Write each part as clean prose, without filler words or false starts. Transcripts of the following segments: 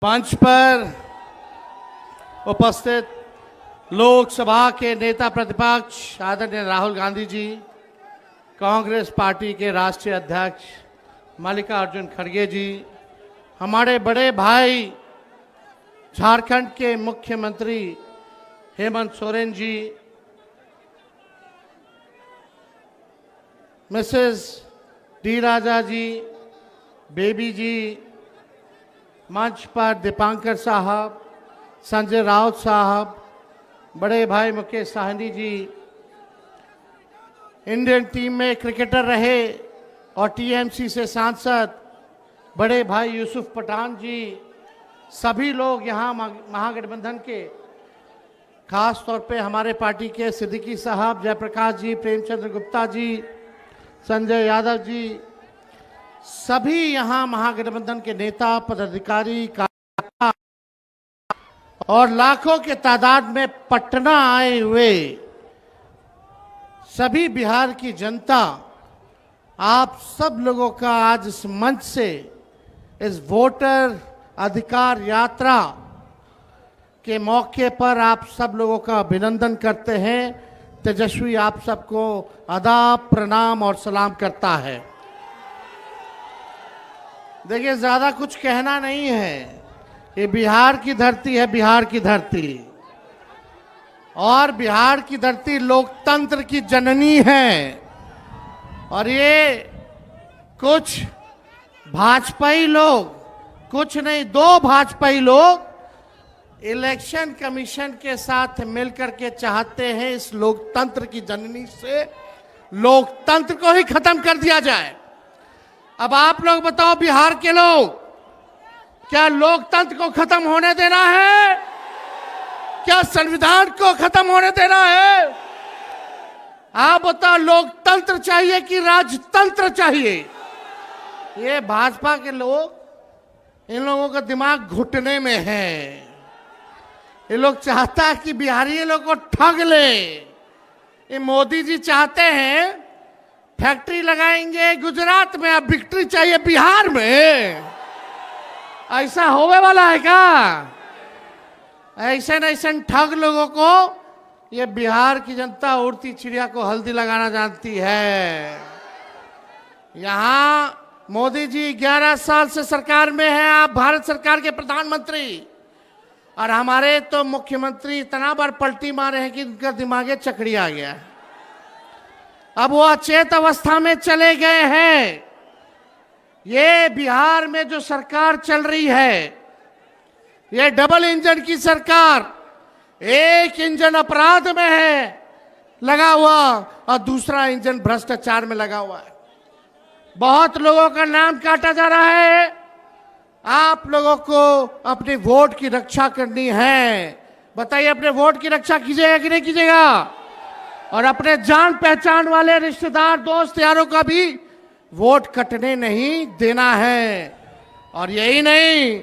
मंच पर उपस्थित लोकसभा के नेता प्रतिपक्ष आदरणीय राहुल गांधी जी, कांग्रेस पार्टी के राष्ट्रीय अध्यक्ष मल्लिकार्जुन खड़गे जी, हमारे बड़े भाई झारखंड के मुख्यमंत्री हेमंत सोरेन जी, मिसेस डी राजा जी, बेबी जी, मंच पर दीपांकर साहब, संजय राउत साहब, बड़े भाई मुकेश साहनी जी, इंडियन टीम में क्रिकेटर रहे और टीएमसी से सांसद बड़े भाई यूसुफ पठान जी, सभी लोग यहाँ महागठबंधन के, खास तौर पे हमारे पार्टी के सिद्दीकी साहब, जयप्रकाश जी, प्रेमचंद्र गुप्ता जी, संजय यादव जी, सभी यहाँ महागठबंधन के नेता, पदाधिकारी, कार्यकर्ता और लाखों के तादाद में पटना आए हुए सभी बिहार की जनता, आप सब लोगों का आज इस मंच से इस वोटर अधिकार यात्रा के मौके पर आप सब लोगों का अभिनंदन करते हैं। तेजस्वी आप सबको आदाब, प्रणाम और सलाम करता है। देखिए, ज्यादा कुछ कहना नहीं है। ये बिहार की धरती है, बिहार की धरती, और बिहार की धरती लोकतंत्र की जननी है। और ये कुछ भाजपाई लोग, कुछ नहीं, दो भाजपाई लोग इलेक्शन कमीशन के साथ मिलकर के चाहते हैं इस लोकतंत्र की जननी से लोकतंत्र को ही खत्म कर दिया जाए। अब आप लोग बताओ, बिहार के लोग, क्या लोकतंत्र को खत्म होने देना है? क्या संविधान को खत्म होने देना है? आप बताओ, लोकतंत्र चाहिए कि राजतंत्र चाहिए? ये भाजपा के लोग, इन लोगों का दिमाग घुटने में है। ये लोग चाहता है कि बिहारी लोग को ठग ले। ये मोदी जी चाहते हैं फैक्ट्री लगाएंगे गुजरात में, अब विक्ट्री चाहिए बिहार में। ऐसा होने वाला है क्या? ऐसे न ऐसे ठग लोगों को ये बिहार की जनता उड़ती चिड़िया को हल्दी लगाना जानती है। यहाँ मोदी जी 11 साल से सरकार में हैं, आप भारत सरकार के प्रधानमंत्री, और हमारे तो मुख्यमंत्री इतना बार पलटी मारे हैं कि उनका दिमागे चकड़ी आ गया है। अब वो अचेत अवस्था में चले गए हैं। ये बिहार में जो सरकार चल रही है, ये डबल इंजन की सरकार, एक इंजन अपराध में है लगा हुआ और दूसरा इंजन भ्रष्टाचार में लगा हुआ है। बहुत लोगों का नाम काटा जा रहा है। आप लोगों को अपने वोट की रक्षा करनी है। बताइए, अपने वोट की रक्षा कीजिएगा कि नहीं कीजिएगा? और अपने जान पहचान वाले रिश्तेदार, दोस्त यारों का भी वोट कटने नहीं देना है। और यही नहीं,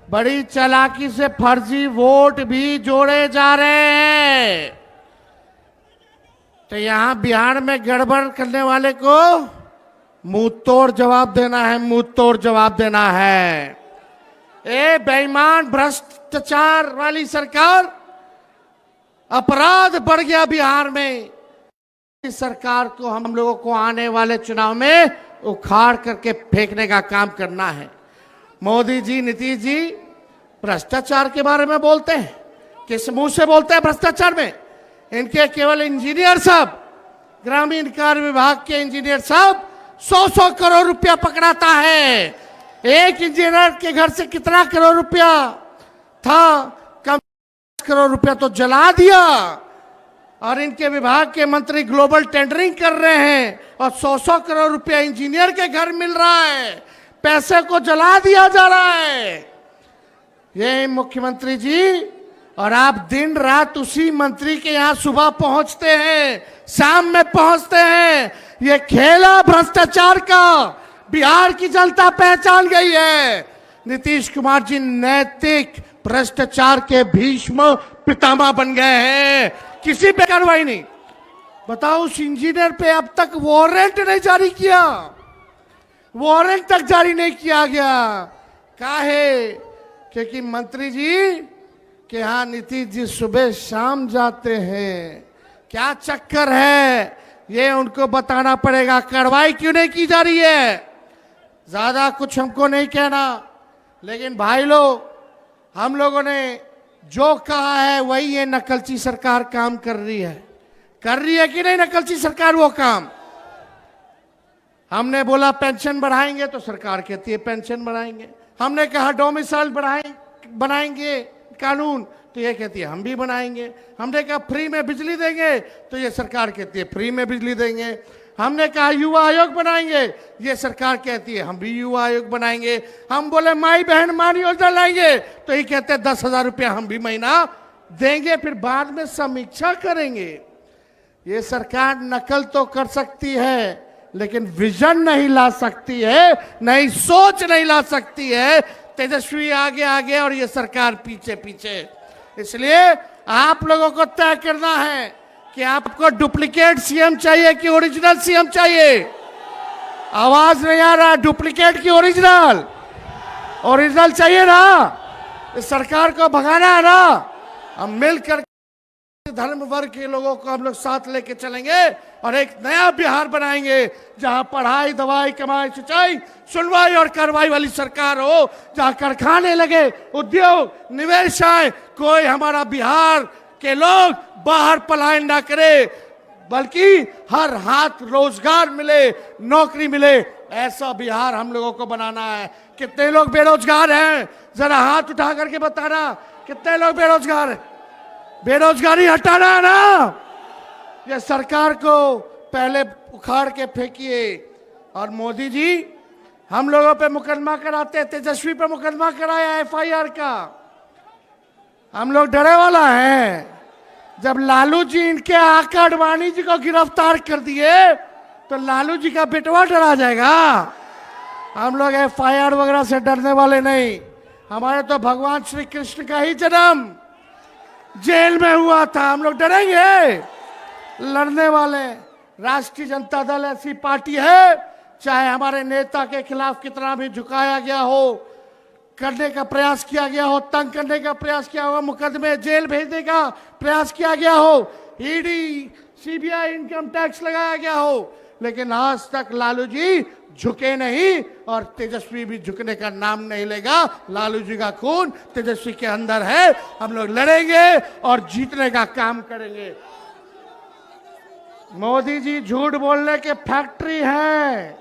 बड़ी चालाकी से फर्जी वोट भी जोड़े जा रहे हैं। तो यहां बिहार में गड़बड़ करने वाले को मुंह तोड़ जवाब देना है, मुंह तोड़ जवाब देना है। ए बेईमान भ्रष्टाचार वाली सरकार, अपराध बढ़ गया बिहार में। इस सरकार को हम लोगों को आने वाले चुनाव में उखाड़ करके फेंकने का काम करना है। मोदी जी, नीतीश जी भ्रष्टाचार के बारे में बोलते हैं, किस मुंह से बोलते हैं भ्रष्टाचार में? इनके केवल इंजीनियर साहब, ग्रामीण कार्य विभाग के इंजीनियर साहब 100-100 करोड़ रुपया पकड़ाता है। एक इंजीनियर के घर से कितना करोड़ रुपया था? कम करोड़ रुपया तो जला दिया। और इनके विभाग के मंत्री ग्लोबल टेंडरिंग कर रहे हैं और 100-100 करोड़ रुपया इंजीनियर के घर मिल रहा है। पैसे को जला दिया जा रहा है। ये मुख्यमंत्री जी, और आप दिन रात उसी मंत्री के यहाँ सुबह पहुंचते हैं, शाम में पहुंचते हैं। ये खेला भ्रष्टाचार का बिहार की जनता पहचान गई है। नीतीश कुमार जी नैतिक भ्रष्टाचार के भीष्म पितामह बन गए हैं। किसी पे कार्रवाई नहीं। बताओ, उस इंजीनियर पे अब तक वारंट नहीं जारी किया, वारंट तक जारी नहीं किया गया। काहे क्योंकि मंत्री जी के यहाँ नीतीश जी सुबह शाम जाते हैं। क्या चक्कर है ये उनको बताना पड़ेगा। कार्रवाई क्यों नहीं की जा रही है? ज्यादा कुछ हमको नहीं कहना, लेकिन भाई लोग, हम लोगों ने जो कहा है वही ये नकलची सरकार काम कर रही है कि नहीं नकलची सरकार वो काम? हमने बोला पेंशन बढ़ाएंगे तो सरकार कहती है पेंशन बढ़ाएंगे। हमने कहा डोमिसाइल बनाएंगे कानून, तो ये कहती है हम भी बनाएंगे। हमने कहा फ्री में बिजली देंगे, तो ये सरकार कहती है फ्री में बिजली देंगे। हमने कहा युवा आयोग बनाएंगे, ये सरकार कहती है हम भी युवा आयोग बनाएंगे। हम बोले माई बहन मान योजना लाएंगे, तो ये कहते हैं 10,000 रुपया हम भी महीना देंगे, फिर बाद में समीक्षा करेंगे। ये सरकार नकल तो कर सकती है, लेकिन विजन नहीं ला सकती है, नई सोच नहीं ला सकती है। तेजस्वी आगे आगे और ये सरकार पीछे पीछे। इसलिए आप लोगों को तय करना है कि आपको डुप्लीकेट सीएम चाहिए कि ओरिजिनल सीएम चाहिए। आवाज नहीं आ रहा, डुप्लीकेट की ओरिजिनल? ओरिजिनल चाहिए ना। इस सरकार को भगाना है ना। हम मिलकर धर्म वर्ग के लोगों को हम लोग साथ लेके चलेंगे और एक नया बिहार बनाएंगे, जहां पढ़ाई, दवाई, कमाई, सिंचाई, सुनवाई और कार्रवाई वाली सरकार हो, जहां कारखाने लगे, उद्योग, निवेश आए, कोई हमारा बिहार के लोग बाहर पलायन ना करे, बल्कि हर हाथ रोजगार मिले, नौकरी मिले। ऐसा बिहार हम लोगों को बनाना है। कितने लोग बेरोजगार हैं? जरा हाथ उठा करके बताना, कितने लोग बेरोजगार हैं? बेरोजगारी हटाना है ना। ये सरकार को पहले उखाड़ के फेंकिए। और मोदी जी हम लोगों पे मुकदमा कराते, तेजस्वी पे मुकदमा कराया एफआईआर का। हम लोग डरे वाला हैं। जब लालू जी इनके आका अडवाणी जी को गिरफ्तार कर दिए, तो लालू जी का बेटवा डरा जाएगा। हम लोग एफआईआर वगैरह से डरने वाले नहीं। हमारे तो भगवान श्री कृष्ण का ही जन्म जेल में हुआ था। हम लोग डरेंगे? लड़ने वाले। राष्ट्रीय जनता दल ऐसी पार्टी है, चाहे हमारे नेता के खिलाफ कितना भी झुकाया गया हो, करने का प्रयास किया गया हो, तंग करने का प्रयास किया हो, मुकदमे जेल भेजने का प्रयास किया गया हो, ईडी, सीबीआई, इनकम टैक्स लगाया गया हो, लेकिन आज तक लालू जी झुके नहीं और तेजस्वी भी झुकने का नाम नहीं लेगा। लालू जी का खून तेजस्वी के अंदर है। हम लोग लड़ेंगे और जीतने का काम करेंगे। मोदी जी झूठ बोलने के फैक्ट्री हैं,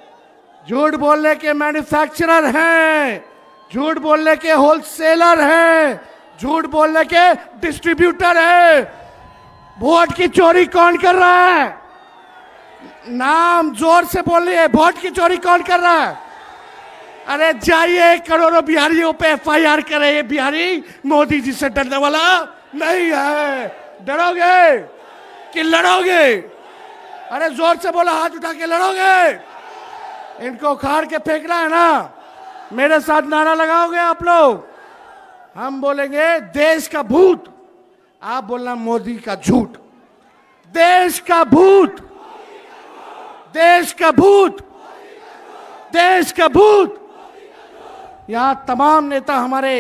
झूठ बोलने के मैन्युफैक्चरर हैं, झूठ बोलने के होलसेलर हैं, झूठ बोलने के डिस्ट्रीब्यूटर हैं। वोट की चोरी कौन कर रहा है? नाम जोर से बोलिए। वोट की चोरी कौन कर रहा है? अरे जाइए करोड़ों बिहारियों पे एफआईआर करे। ये बिहारी मोदी जी से डरने वाला नहीं है। डरोगे कि लड़ोगे? अरे जोर से बोला, हाथ उठा के लड़ोगे? इनको उखाड़ के फेंकना है ना। मेरे साथ नारा लगाओगे आप लोग? हम बोलेंगे देश का भूत, आप बोलना मोदी का झूठ। देश का भूत, देश का भूत, देश का भूत। यहां तमाम नेता हमारे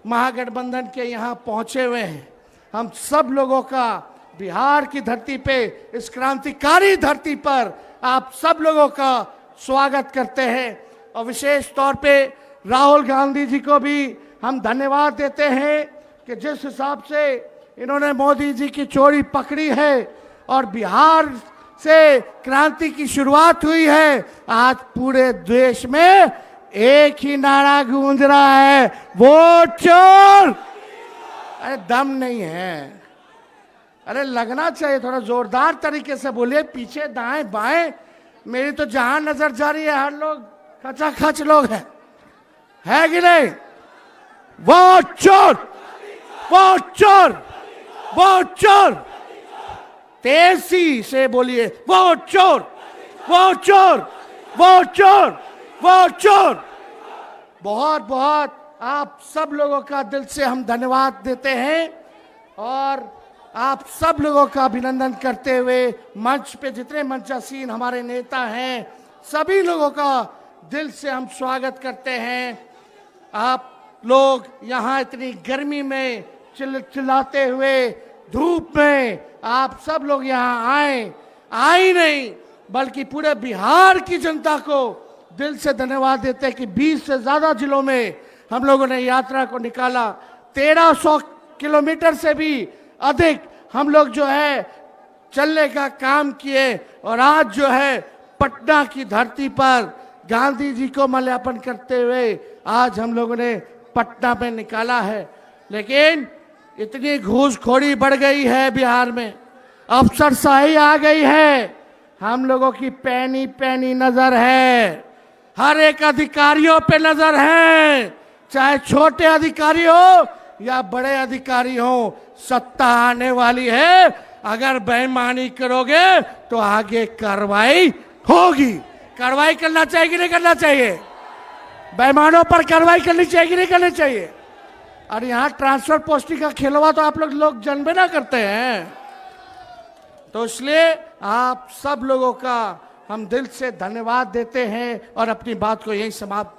महागठबंधन के यहां पहुंचे हुए हैं। हम सब लोगों का बिहार की धरती पे, इस क्रांतिकारी धरती पर आप सब लोगों का स्वागत करते हैं। और विशेष तौर पे राहुल गांधी जी को भी हम धन्यवाद देते हैं कि जिस हिसाब से इन्होंने मोदी जी की चोरी पकड़ी है और बिहार से क्रांति की शुरुआत हुई है। आज पूरे देश में एक ही नारा गूंज रहा है, वोट चोर। अरे दम नहीं है। अरे लगना चाहिए, थोड़ा जोरदार तरीके से बोलिए। पीछे दाएं बाएं मेरी तो जहां नजर जा रही है हर लोग खचाखच लोग हैं, है कि नहीं? वोट चोर, वोट चोर, वोट चोर। तेजी से बोलिए, वोट चोर, वोट चोर, वोट चोर, वोट चोर। बहुत बहुत आप सब लोगों का दिल से हम धन्यवाद देते हैं और आप सब लोगों का अभिनंदन करते हुए मंच पे जितने मंचासीन हमारे नेता हैं, सभी लोगों का दिल से हम स्वागत करते हैं। आप लोग यहाँ इतनी गर्मी में चिल्लाते हुए धूप में आप सब लोग यहाँ आए नहीं, बल्कि पूरे बिहार की जनता को दिल से धन्यवाद देते हैं कि 20 से ज्यादा जिलों में हम लोगों ने यात्रा को निकाला। 1300 किलोमीटर से भी अधिक हम लोग जो है चलने का काम किए और आज जो है पटना की धरती पर गांधी जी को माल्यार्पण करते हुए आज हम लोगों ने पटना में निकाला है। लेकिन इतनी घूसखोरी बढ़ गई है बिहार में, अफसरशाही आ गई है, हम लोगों की पैनी पैनी नजर है, हर एक अधिकारियों पे नजर है, चाहे छोटे अधिकारी हो या बड़े अधिकारी हो, सत्ता आने वाली है। अगर बेईमानी करोगे तो आगे कार्रवाई होगी। कार्रवाई करना चाहिए कि नहीं करना चाहिए? बेईमानों पर कार्रवाई करनी चाहिए कि नहीं करनी चाहिए? और यहाँ ट्रांसफर पोस्टिंग का खेलवा तो आप लोग जानबे ना करते हैं। तो इसलिए आप सब लोगों का हम दिल से धन्यवाद देते हैं और अपनी बात को यहीं समाप्त